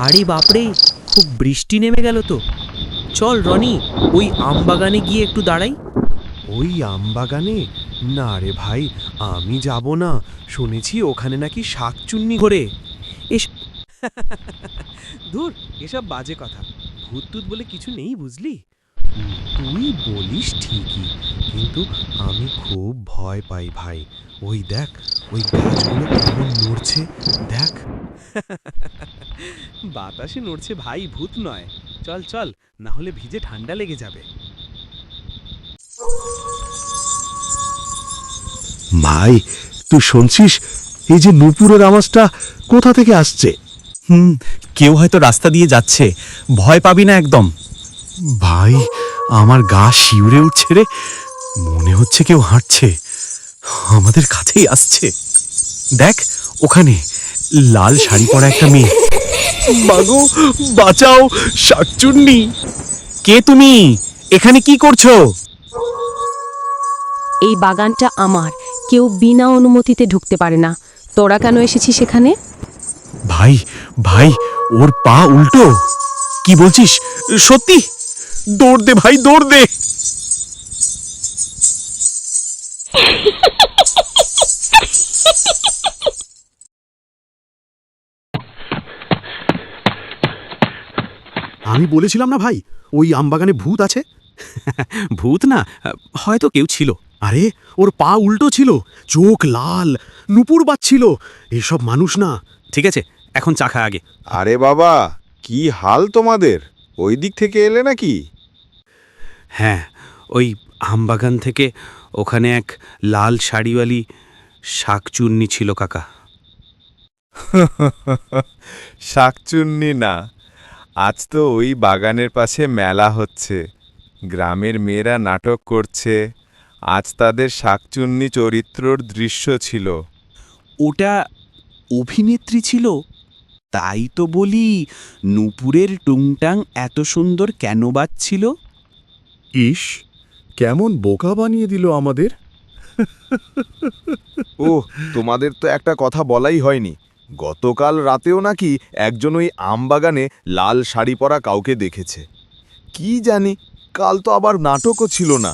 আরে বাপরে, খুব বৃষ্টি নেমে গেল তো। চল রনি, ওই আমবাগানে গিয়ে একটু দাঁড়াই। ওই আমবাগানে? না রে ভাই, আমি যাব না। শুনেছি ওখানে নাকি শাকচুন্নি ঘোরে এস। দূর, এসব বাজে কথা। ভূত টুত বলে কিছু নেই, বুঝলি? তুই বলিস ঠিকই, কিন্তু আমি খুব ভয় পাই ভাই। ওই দেখ, ওই গাছগুলো কেমন নড়ছে, দেখ। বাতাসে নড়ছে ভাই, ভূত নয়। চল চল, না হলে ভিজে ঠান্ডা লেগে যাবে। ভাই, তুই শুনছিস? এই যে নুপুরের আওয়াজটা কোথা থেকে আসছে? কেউ হয়তো রাস্তা দিয়ে যাচ্ছে। ভয় পাবি না একদম। ভাই, আমার গা শিউরে উঠছে রে। মনে হচ্ছে কেউ হাঁটছে, আমাদের কাছেই আসছে। দেখ, ওখানে লাল শাড়ি পরা একটা মেয়ে। মাগো, বাঁচাও, শাকচুন্নি! কে তুমি? এখানে কি করছো? এই বাগানটা আমার, কেউ বিনা অনুমতিতে ঢুকতে পারে না। তোরা কেন এসেছিস সেখানে? ভাই, ভাই, ওর পা উল্টো। কি বলছিস? সত্যি? দৌড় দে ভাই, দৌড় দে। আমি বলেছিলাম না ভাই, ওই আমবাগানে ভূত আছে। ভূত না, হয়তো কেউ ছিল। আরে, ওর পা উল্টো ছিল, চোখ লাল, নুপুর বাজছিল। এসব মানুষ না। ঠিক আছে, এখন চাখা আগে। আরে বাবা, কি হাল তোমাদের? ওই দিক থেকে এলে নাকি? হ্যাঁ, ওই আমবাগান থেকে। ওখানে এক লাল শাড়িওয়ালি শাকচুন্নি ছিল কাকা। শাকচুন্নি না, আজ তো ওই বাগানের পাশে মেলা হচ্ছে। গ্রামের মেয়েরা নাটক করছে। আজ তাদের শাকচুন্নি চরিত্রর দৃশ্য ছিল। ওটা অভিনেত্রী ছিল? তাই তো বলি, নূপুরের টুংটাং এত সুন্দর কেন বাজছিল? ইস, কেমন বোকা বানিয়ে দিল আমাদের। ও, তোমাদের তো একটা কথা বলাই হয়নি। গতকাল রাতেও নাকি একজন ওই আমবাগানে লাল শাড়ি পরা কাউকে দেখেছে। কি জানি, কাল তো আবার নাটকও ছিল না।